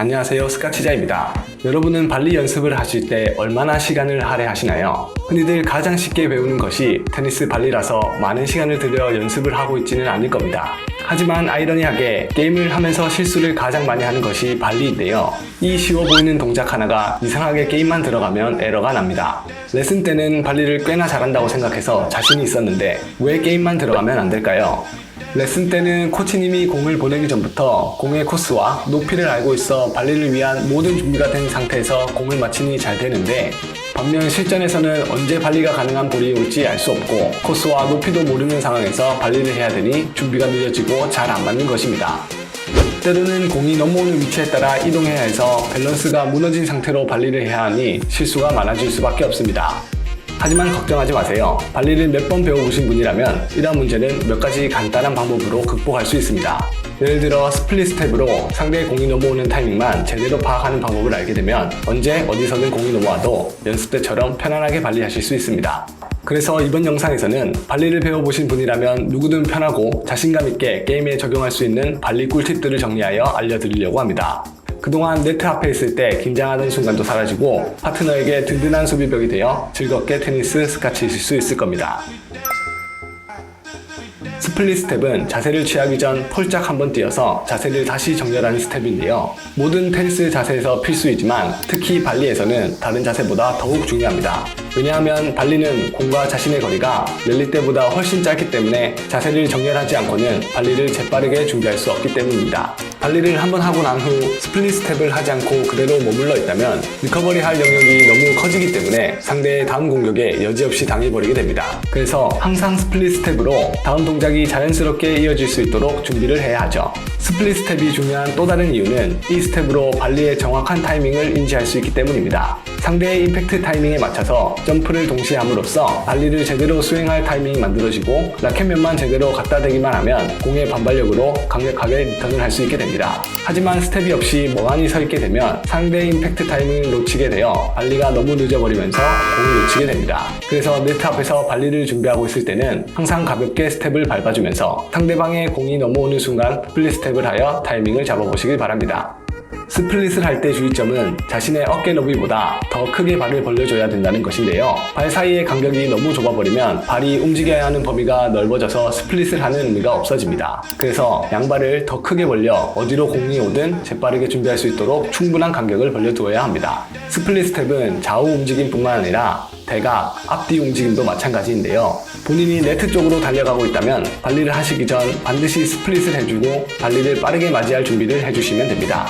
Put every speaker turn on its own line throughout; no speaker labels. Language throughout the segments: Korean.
안녕하세요, 스카치자입니다. 여러분은 발리 연습을 하실 때 얼마나 시간을 할애하시나요? 흔히들 가장 쉽게 배우는 것이 테니스 발리라서 많은 시간을 들여 연습을 하고 있지는 않을 겁니다. 하지만 아이러니하게 게임을 하면서 실수를 가장 많이 하는 것이 발리인데요. 이 쉬워 보이는 동작 하나가 이상하게 게임만 들어가면 에러가 납니다. 레슨 때는 발리를 꽤나 잘한다고 생각해서 자신이 있었는데 왜 게임만 들어가면 안 될까요? 레슨 때는 코치님이 공을 보내기 전부터 공의 코스와 높이를 알고 있어 발리를 위한 모든 준비가 된 상태에서 공을 맞히니 잘 되는데, 반면 실전에서는 언제 발리가 가능한 볼이 올지 알 수 없고 코스와 높이도 모르는 상황에서 발리를 해야 되니 준비가 늦어지고 잘 안 맞는 것입니다. 때로는 공이 넘어오는 위치에 따라 이동해야 해서 밸런스가 무너진 상태로 발리를 해야 하니 실수가 많아질 수밖에 없습니다. 하지만 걱정하지 마세요. 발리를 몇 번 배워보신 분이라면 이러한 문제는 몇 가지 간단한 방법으로 극복할 수 있습니다. 예를 들어 스플릿 스텝으로 상대의 공이 넘어오는 타이밍만 제대로 파악하는 방법을 알게 되면 언제 어디서든 공이 넘어와도 연습 때처럼 편안하게 발리하실 수 있습니다. 그래서 이번 영상에서는 발리를 배워보신 분이라면 누구든 편하고 자신감 있게 게임에 적용할 수 있는 발리 꿀팁들을 정리하여 알려드리려고 합니다. 그동안 네트 앞에 있을 때 긴장하던 순간도 사라지고 파트너에게 든든한 수비벽이 되어 즐겁게 테니스 스카치실 수 있을 겁니다. 스플릿 스텝은 자세를 취하기 전 폴짝 한번 뛰어서 자세를 다시 정렬하는 스텝인데요. 모든 테니스 자세에서 필수이지만 특히 발리에서는 다른 자세보다 더욱 중요합니다. 왜냐하면 발리는 공과 자신의 거리가 랠리 때보다 훨씬 짧기 때문에 자세를 정렬하지 않고는 발리를 재빠르게 준비할 수 없기 때문입니다. 발리를 한번 하고 난 후 스플릿 스텝을 하지 않고 그대로 머물러 있다면 리커버리 할 영역이 너무 커지기 때문에 상대의 다음 공격에 여지없이 당해버리게 됩니다. 그래서 항상 스플릿 스텝으로 다음 동작이 자연스럽게 이어질 수 있도록 준비를 해야 하죠. 스플릿 스텝이 중요한 또 다른 이유는 이 스텝으로 발리의 정확한 타이밍을 인지할 수 있기 때문입니다. 상대의 임팩트 타이밍에 맞춰서 점프를 동시에 함으로써 발리를 제대로 수행할 타이밍이 만들어지고 라켓면만 제대로 갖다 대기만 하면 공의 반발력으로 강력하게 리턴을 할 수 있게 됩니다. 하지만 스텝이 없이 멍하니 서 있게 되면 상대의 임팩트 타이밍을 놓치게 되어 발리가 너무 늦어버리면서 공을 놓치게 됩니다. 그래서 네트 앞에서 발리를 준비하고 있을 때는 항상 가볍게 스텝을 밟아주면서 상대방의 공이 넘어오는 순간 스플릿 스텝을 하여 타이밍을 잡아보시길 바랍니다. 스플릿을 할 때 주의점은 자신의 어깨 너비보다 더 크게 발을 벌려줘야 된다는 것인데요. 발 사이의 간격이 너무 좁아버리면 발이 움직여야 하는 범위가 넓어져서 스플릿을 하는 의미가 없어집니다. 그래서 양발을 더 크게 벌려 어디로 공이 오든 재빠르게 준비할 수 있도록 충분한 간격을 벌려두어야 합니다. 스플릿 스텝은 좌우 움직임뿐만 아니라 대각, 앞뒤 움직임도 마찬가지인데요. 본인이 네트 쪽으로 달려가고 있다면 발리를 하시기 전 반드시 스플릿을 해주고 발리를 빠르게 맞이할 준비를 해주시면 됩니다.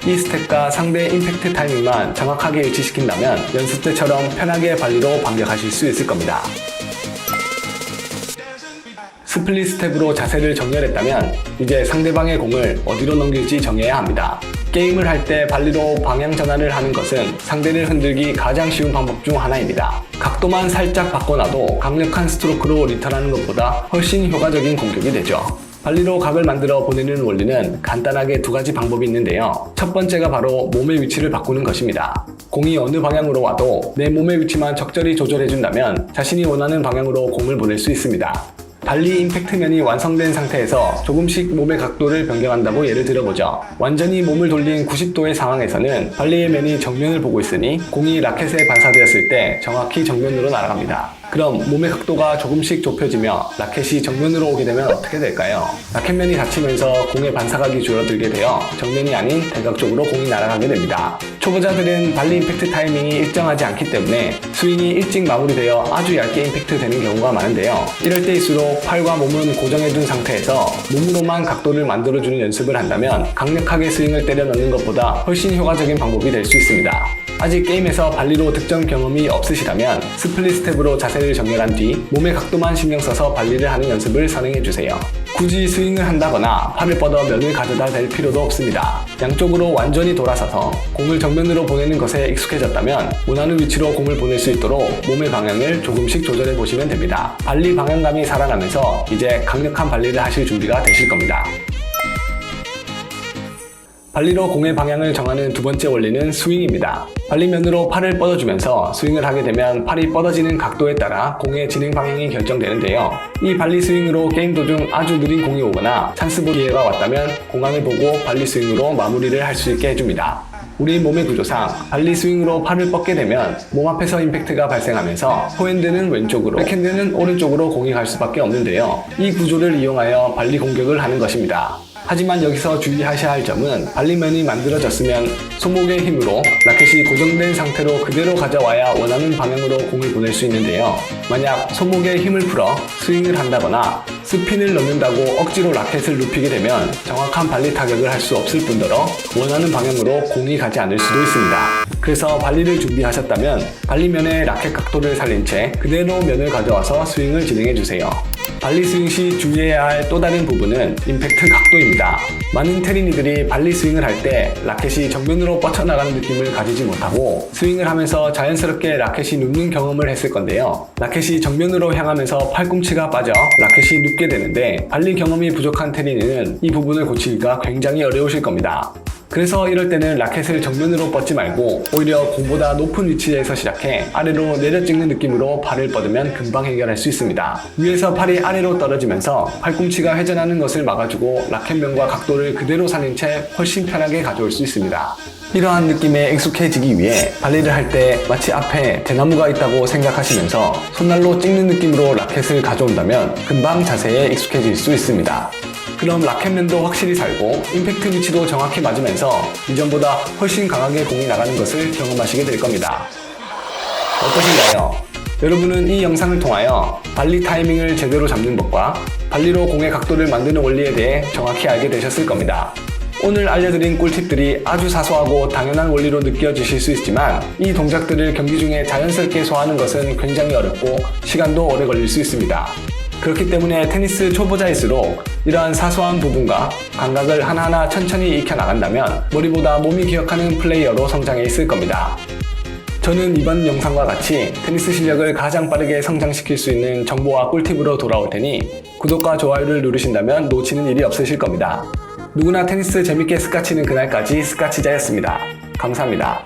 이 스텝과 상대의 임팩트 타이밍만 정확하게 일치시킨다면 연습 때처럼 편하게 발리로 반격하실 수 있을 겁니다. 스플릿 스텝으로 자세를 정렬했다면 이제 상대방의 공을 어디로 넘길지 정해야 합니다. 게임을 할 때 발리로 방향 전환을 하는 것은 상대를 흔들기 가장 쉬운 방법 중 하나입니다. 각도만 살짝 바꿔놔도 강력한 스트로크로 리턴하는 것보다 훨씬 효과적인 공격이 되죠. 발리로 각을 만들어 보내는 원리는 간단하게 두 가지 방법이 있는데요. 첫 번째가 바로 몸의 위치를 바꾸는 것입니다. 공이 어느 방향으로 와도 내 몸의 위치만 적절히 조절해준다면 자신이 원하는 방향으로 공을 보낼 수 있습니다. 발리 임팩트면이 완성된 상태에서 조금씩 몸의 각도를 변경한다고 예를 들어보죠. 완전히 몸을 돌린 90도의 상황에서는 발리의 면이 정면을 보고 있으니 공이 라켓에 반사되었을 때 정확히 정면으로 날아갑니다. 그럼 몸의 각도가 조금씩 좁혀지며 라켓이 정면으로 오게 되면 어떻게 될까요? 라켓면이 닫히면서 공의 반사각이 줄어들게 되어 정면이 아닌 대각 쪽으로 공이 날아가게 됩니다. 초보자들은 발리 임팩트 타이밍이 일정하지 않기 때문에 스윙이 일찍 마무리되어 아주 얇게 임팩트 되는 경우가 많은데요. 이럴 때일수록 팔과 몸은 고정해둔 상태에서 몸으로만 각도를 만들어주는 연습을 한다면 강력하게 스윙을 때려 넣는 것보다 훨씬 효과적인 방법이 될 수 있습니다. 아직 게임에서 발리로 득점 경험이 없으시다면 스플릿 스텝으로 자세를 정렬한 뒤 몸의 각도만 신경 써서 발리를 하는 연습을 선행해주세요. 굳이 스윙을 한다거나 팔을 뻗어 면을 가져다 댈 필요도 없습니다. 양쪽으로 완전히 돌아서서 공을 정면으로 보내는 것에 익숙해졌다면 원하는 위치로 공을 보낼 수 있도록 몸의 방향을 조금씩 조절해 보시면 됩니다. 발리 방향감이 살아나면서 이제 강력한 발리를 하실 준비가 되실 겁니다. 발리로 공의 방향을 정하는 두 번째 원리는 스윙입니다. 발리면으로 팔을 뻗어주면서 스윙을 하게 되면 팔이 뻗어지는 각도에 따라 공의 진행 방향이 결정되는데요. 이 발리 스윙으로 게임 도중 아주 느린 공이 오거나 찬스볼 기회가 왔다면 공안을 보고 발리 스윙으로 마무리를 할 수 있게 해줍니다. 우리 몸의 구조상 발리 스윙으로 팔을 뻗게 되면 몸 앞에서 임팩트가 발생하면서 포핸드는 왼쪽으로, 백핸드는 오른쪽으로 공이 갈 수밖에 없는데요. 이 구조를 이용하여 발리 공격을 하는 것입니다. 하지만 여기서 주의하셔야 할 점은 발리면이 만들어졌으면 손목의 힘으로 라켓이 고정된 상태로 그대로 가져와야 원하는 방향으로 공을 보낼 수 있는데요. 만약 손목에 힘을 풀어 스윙을 한다거나 스핀을 넣는다고 억지로 라켓을 눕히게 되면 정확한 발리 타격을 할 수 없을 뿐더러 원하는 방향으로 공이 가지 않을 수도 있습니다. 그래서 발리를 준비하셨다면 발리면의 라켓 각도를 살린 채 그대로 면을 가져와서 스윙을 진행해주세요. 발리 스윙 시 주의해야 할 또 다른 부분은 임팩트 각도입니다. 많은 테린이들이 발리 스윙을 할 때 라켓이 정면으로 뻗쳐나가는 느낌을 가지지 못하고 스윙을 하면서 자연스럽게 라켓이 눕는 경험을 했을 건데요. 라켓이 정면으로 향하면서 팔꿈치가 빠져 라켓이 눕게 되는데 발리 경험이 부족한 테린이는 이 부분을 고치기가 굉장히 어려우실 겁니다. 그래서 이럴 때는 라켓을 정면으로 뻗지 말고 오히려 공보다 높은 위치에서 시작해 아래로 내려 찍는 느낌으로 팔을 뻗으면 금방 해결할 수 있습니다. 위에서 팔이 아래로 떨어지면서 팔꿈치가 회전하는 것을 막아주고 라켓면과 각도를 그대로 살린 채 훨씬 편하게 가져올 수 있습니다. 이러한 느낌에 익숙해지기 위해 발리를 할 때 마치 앞에 대나무가 있다고 생각하시면서 손날로 찍는 느낌으로 라켓을 가져온다면 금방 자세에 익숙해질 수 있습니다. 그럼 라켓면도 확실히 살고 임팩트 위치도 정확히 맞으면서 이전보다 훨씬 강하게 공이 나가는 것을 경험하시게 될 겁니다. 어떠신가요? 여러분은 이 영상을 통하여 발리 타이밍을 제대로 잡는 법과 발리로 공의 각도를 만드는 원리에 대해 정확히 알게 되셨을 겁니다. 오늘 알려드린 꿀팁들이 아주 사소하고 당연한 원리로 느껴지실 수 있지만 이 동작들을 경기 중에 자연스럽게 소화하는 것은 굉장히 어렵고 시간도 오래 걸릴 수 있습니다. 그렇기 때문에 테니스 초보자일수록 이러한 사소한 부분과 감각을 하나하나 천천히 익혀나간다면 머리보다 몸이 기억하는 플레이어로 성장해 있을 겁니다. 저는 이번 영상과 같이 테니스 실력을 가장 빠르게 성장시킬 수 있는 정보와 꿀팁으로 돌아올 테니 구독과 좋아요를 누르신다면 놓치는 일이 없으실 겁니다. 누구나 테니스 재밌게 스카치는 그날까지 스카치자였습니다. 감사합니다.